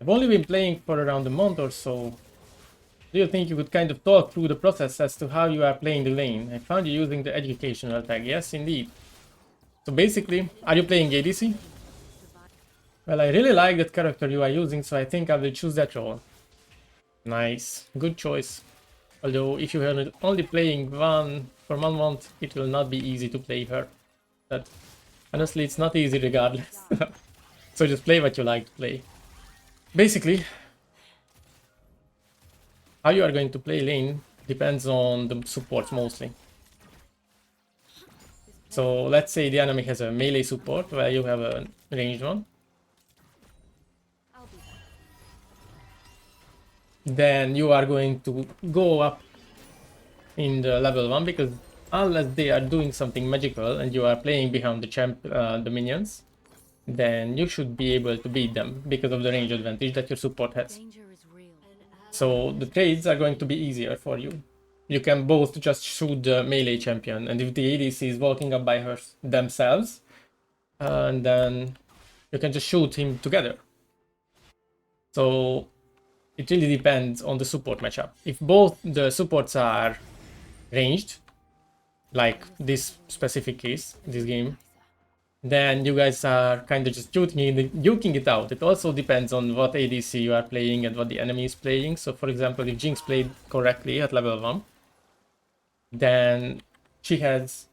I've only been playing for around a month or so. Do you think you could kind of talk through the process as to how you are playing the lane? I found you using the educational tag. Yes, indeed. So basically, are you playing ADC? Well, I really like that character you are using, so I think I will choose that role. Nice. Good choice. Although, if you are only playing one for 1 month, it will not be easy to play her. But honestly, it's not easy regardless. So just play what you like to play. Basically, how you are going to play lane depends on the supports mostly. So let's say the enemy has a melee support where you have a ranged one. Then you are going to go up in the level 1 because unless they are doing something magical and you are playing behind the minions, then you should be able to beat them because of the range advantage that your support has. So the trades are going to be easier for you. You can both just shoot the melee champion, and if the ADC is walking up by themselves, and then you can just shoot him together. So it really depends on the support matchup. If both the supports are ranged, like this specific case, this game, then you guys are kind of just juking it out. It also depends on what ADC you are playing and what the enemy is playing. So for example, if Jinx played correctly at level 1, then she has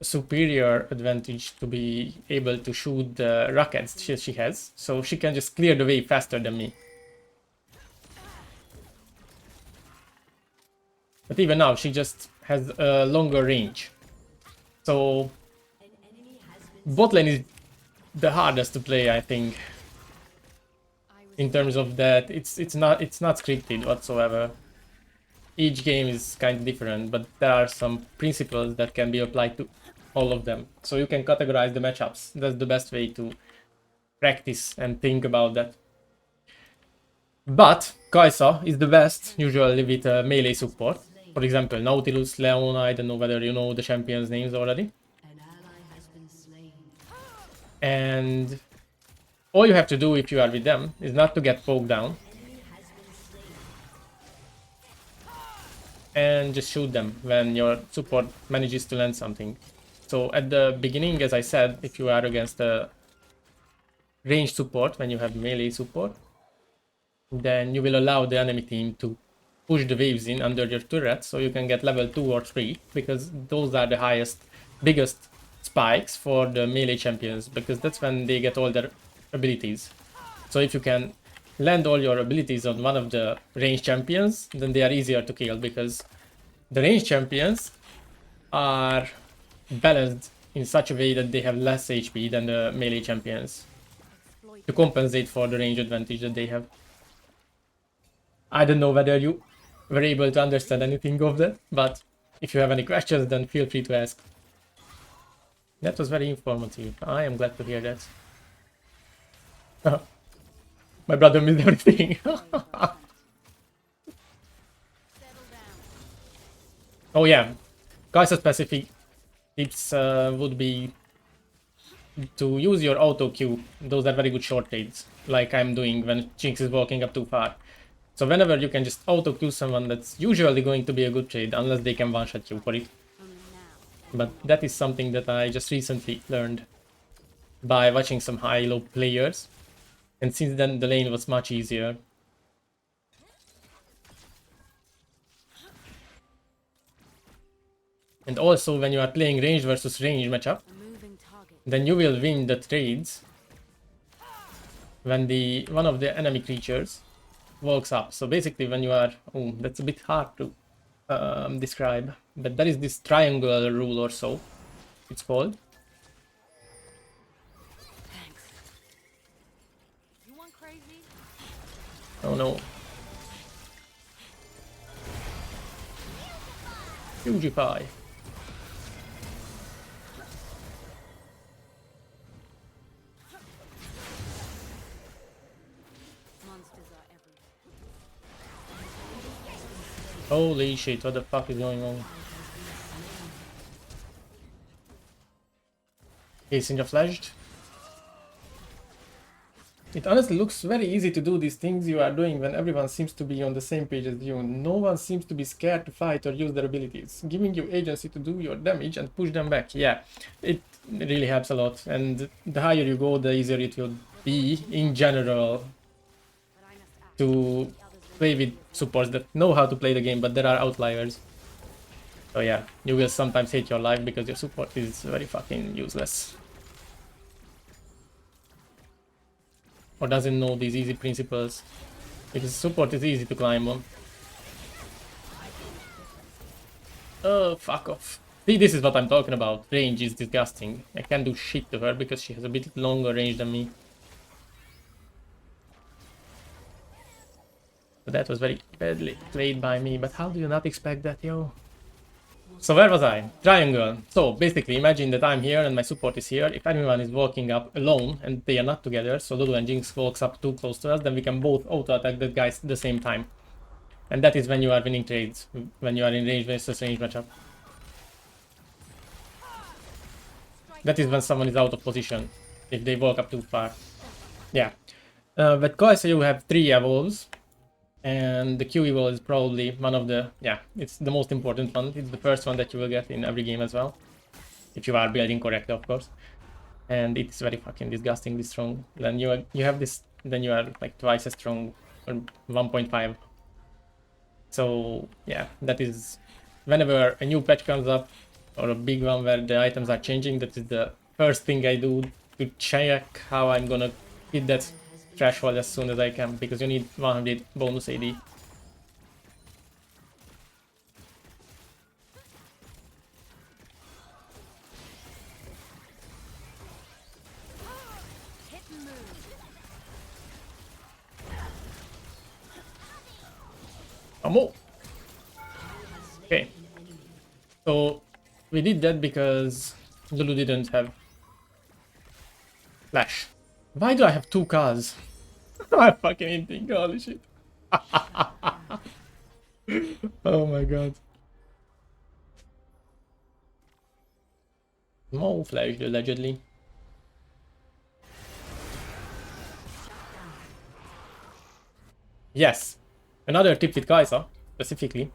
a superior advantage to be able to shoot the rockets she has. So she can just clear the way faster than me. But even now, she just has a longer range. So bot lane is the hardest to play, I think. In terms of that, it's not scripted whatsoever. Each game is kind of different, but there are some principles that can be applied to all of them. So you can categorize the matchups. That's the best way to practice and think about that. But Kaisa is the best, usually with melee support. For example, Nautilus, Leona, I don't know whether you know the champions' names already. And all you have to do if you are with them is not to get poked down. And just shoot them when your support manages to land something. So at the beginning, as I said, if you are against a ranged support, when you have melee support, then you will allow the enemy team to push the waves in under your turret so you can get level 2 or 3, because those are the biggest spikes for the melee champions, because that's when they get all their abilities. So if you can land all your abilities on one of the ranged champions, then they are easier to kill, because the ranged champions are balanced in such a way that they have less HP than the melee champions to compensate for the range advantage that they have. I don't know whether you were able to understand anything of that, but if you have any questions, then feel free to ask. That was very informative. I am glad to hear that. My brother missed everything. Oh yeah, Kaisa specific tips would be to use your auto Q. Those are very good short trades, like I'm doing when Jinx is walking up too far. So whenever you can just auto Q someone, that's usually going to be a good trade, unless they can one-shot you for it. But that is something that I just recently learned by watching some high-low players. And since then the lane was much easier. And also when you are playing range versus range matchup, then you will win the trades when one of the enemy creatures walks up. So basically when you are... Oh, that's a bit hard to describe. But there is this triangle rule or so, it's called. Oh no. Huge pie. Holy shit, what the fuck is going on? Okay, Sinja flashed. It honestly looks very easy to do these things you are doing when everyone seems to be on the same page as you. No one seems to be scared to fight or use their abilities, giving you agency to do your damage and push them back. Yeah, it really helps a lot. And the higher you go, the easier it will be in general to play with supports that know how to play the game, but there are outliers. So yeah, you will sometimes hate your life because your support is very fucking useless. Or doesn't know these easy principles. Because support is easy to climb on. Oh, fuck off. See, this is what I'm talking about. Range is disgusting. I can't do shit to her because she has a bit longer range than me. So that was very badly played by me, but how do you not expect that, yo? So where was I? Triangle. So basically imagine that I'm here and my support is here. If anyone is walking up alone and they are not together, so Lulu and Jinx walks up too close to us, then we can both auto-attack that guy at the same time. And that is when you are winning trades, when you are in range versus range matchup. That is when someone is out of position, if they walk up too far. Yeah. But Kaisa, you have 3 evolves. And the Q evolve is probably one of the, yeah, it's the most important one. It's the first one that you will get in every game as well. If you are building correctly, of course. And it's very fucking disgustingly strong. Then you have this, then you are like twice as strong, or 1.5. So yeah, that is whenever a new patch comes up or a big one where the items are changing, that is the first thing I do to check how I'm gonna hit that threshold as soon as I can, because you need 100 bonus AD. Ammo! Okay. So we did that because Lulu didn't have flash. Why do I have 2 cars? I fucking eating, holy shit. Oh my god. More flash allegedly. Yes. Another tip with Kaisa, specifically,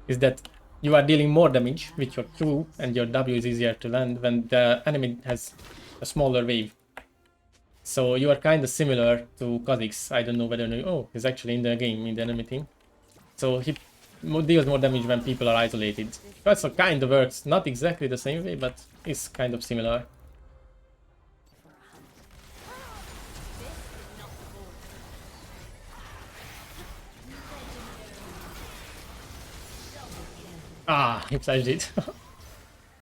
is that you are dealing more damage with your Q and your W is easier to land when the enemy has a smaller wave. So you are kind of similar to Kha'Zix. I don't know whether you know. Oh, he's actually in the game, in the enemy team. So he deals more damage when people are isolated. Kaisa kind of works, not exactly the same way, but it's kind of similar. Ah, he flashed it.